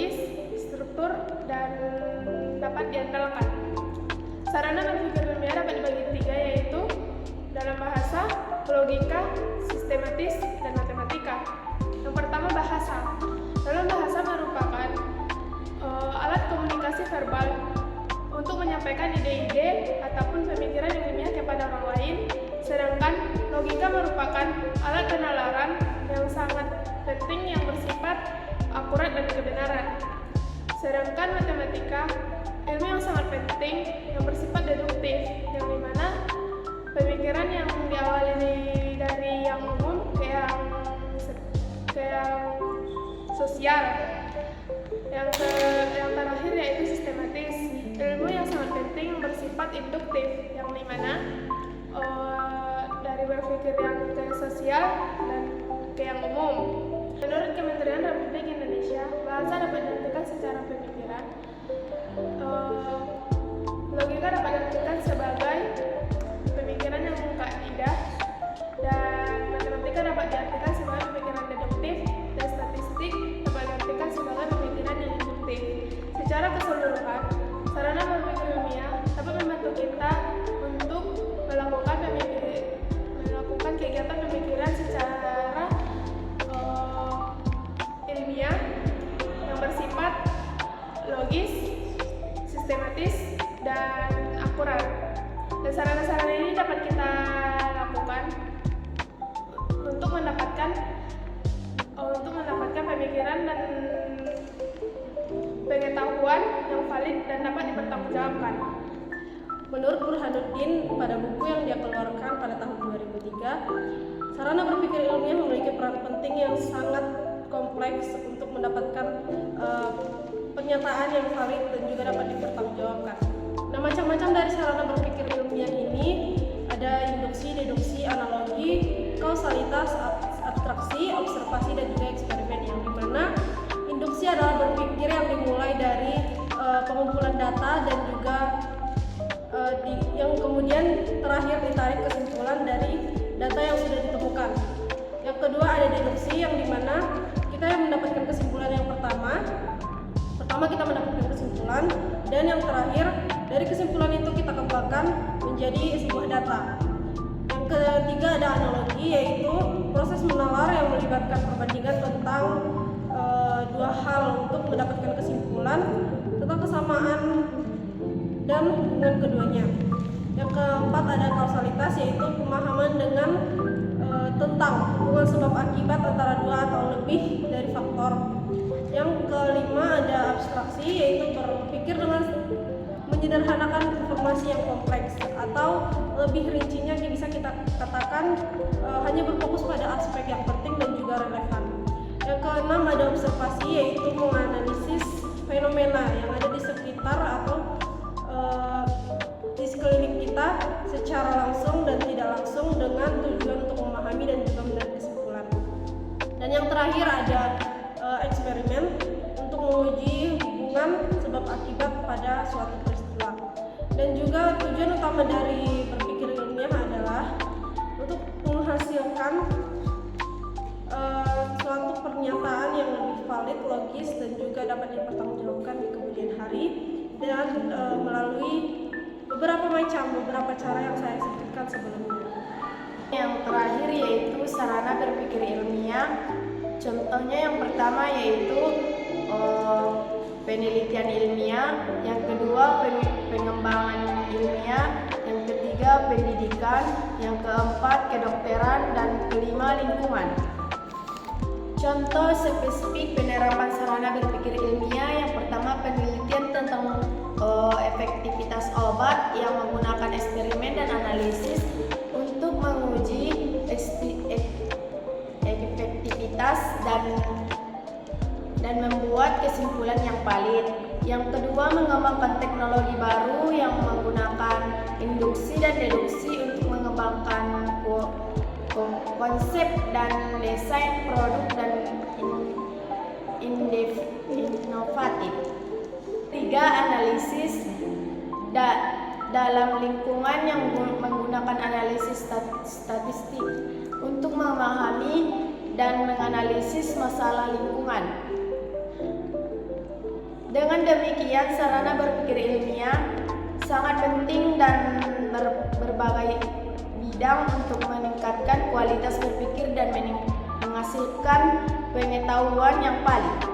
logis, struktur, dan dapat diandalkan. Sarana berpikir ilmiah dapat dibagi tiga, yaitu dalam bahasa, logika, sistematis, dan matematika. Yang pertama, bahasa. Dalam bahasa merupakan alat komunikasi verbal untuk menyampaikan ide-ide ataupun pemikiran ilmiah kepada orang lain, sedangkan logika merupakan alat penalaran yang sangat penting yang bersifat akurat dan kebenaran. Sedangkan matematika, ilmu yang sangat penting yang bersifat deduktif, yang dimana pemikiran yang diawali dari yang umum ke yang sosial. Yang terakhir yaitu sistematis, ilmu yang sangat penting yang bersifat induktif, yang dimana dari berpikir yang ke sosial dan ke yang umum. Menurut Kementerian Republik Indonesia, bahasa dapat diartikan secara pemikiran. Logika dapat diartikan sebagai pemikiran yang mengkaidah, dan matematika dapat diartikan sebagai pemikiran deduktif, dan statistik dapat diartikan sebagai pemikiran yang induktif. Secara keseluruhan, sarana berpikir ilmiah dapat membantu kita untuk melakukan kegiatan pemikiran secara ilmiah yang bersifat logis, sistematis, dan akurat. Dan sarana-sarana ini dapat kita lakukan untuk mendapatkan pemikiran dan pengetahuan yang valid dan dapat dipertanggungjawabkan. Menurut Burhanuddin, pada buku yang dia keluarkan pada tahun 2003, sarana berpikir ilmiah memiliki peran penting yang sangat kompleks untuk mendapatkan pernyataan yang valid dan juga dapat dipertanggungjawabkan. Nah, macam-macam dari sarana berpikir ilmiah ini ada induksi, deduksi, analogi, kausalitas, abstraksi, observasi, dan juga eksperimen, yang dimana induksi adalah berpikir yang dimulai dari pengumpulan data dan juga yang kemudian terakhir ditarik kesimpulan dari data yang sudah ditemukan. Yang kedua ada deduksi, yang dimana kita yang mendapatkan kesimpulan yang pertama kita mendapatkan kesimpulan, dan yang terakhir dari kesimpulan itu kita kembangkan menjadi sebuah data. Yang ketiga ada analogi, yaitu proses menalar yang melibatkan perbandingan tentang dua hal untuk mendapatkan kesimpulan tentang kesamaan dan hubungan keduanya. Yang keempat ada kausalitas, yaitu pemahaman dengan tentang hubungan sebab akibat antara dua atau lebih dari faktor. Yang kelima ada abstraksi, yaitu berpikir dengan menyederhanakan informasi yang kompleks, atau lebih rincinya bisa kita katakan hanya berfokus pada aspek yang penting dan juga relevan. Yang keenam ada observasi, yaitu menganalisis fenomena yang ada di sekitar atau di sekeliling kita secara langsung dan tidak langsung dengan tujuan untuk memahami dan juga menarik kesimpulan. Dan yang terakhir ada eksperimen untuk menguji hubungan sebab akibat pada suatu peristiwa. Dan juga tujuan utama dari berpikir ilmiah adalah untuk menghasilkan suatu pernyataan yang lebih valid, logis, dan juga dapat dipertanggungjawabkan di kemudian hari, dan melalui beberapa cara yang saya sebutkan sebelumnya. Yang terakhir yaitu sarana berpikir ilmiah. Contohnya yang pertama yaitu penelitian ilmiah, yang kedua pengembangan ilmiah, yang ketiga pendidikan, yang keempat kedokteran, dan kelima lingkungan. Contoh spesifik penerapan sarana berpikir ilmiah, yang pertama penelitian tentang efektivitas obat yang menggunakan eksperimen dan analisis untuk menguji efektivitas dan membuat kesimpulan yang valid. Yang kedua, mengembangkan teknologi baru yang menggunakan induksi dan deduksi untuk mengembangkan konsep dan desain produk dan inovatif. Tiga, analisis dalam lingkungan yang menggunakan analisis statistik untuk memahami dan menganalisis masalah lingkungan. Dengan demikian, sarana berpikir ilmiah sangat penting dan berbagai bidang untuk meningkatkan kualitas berpikir dan menghasilkan pengetahuan yang valid.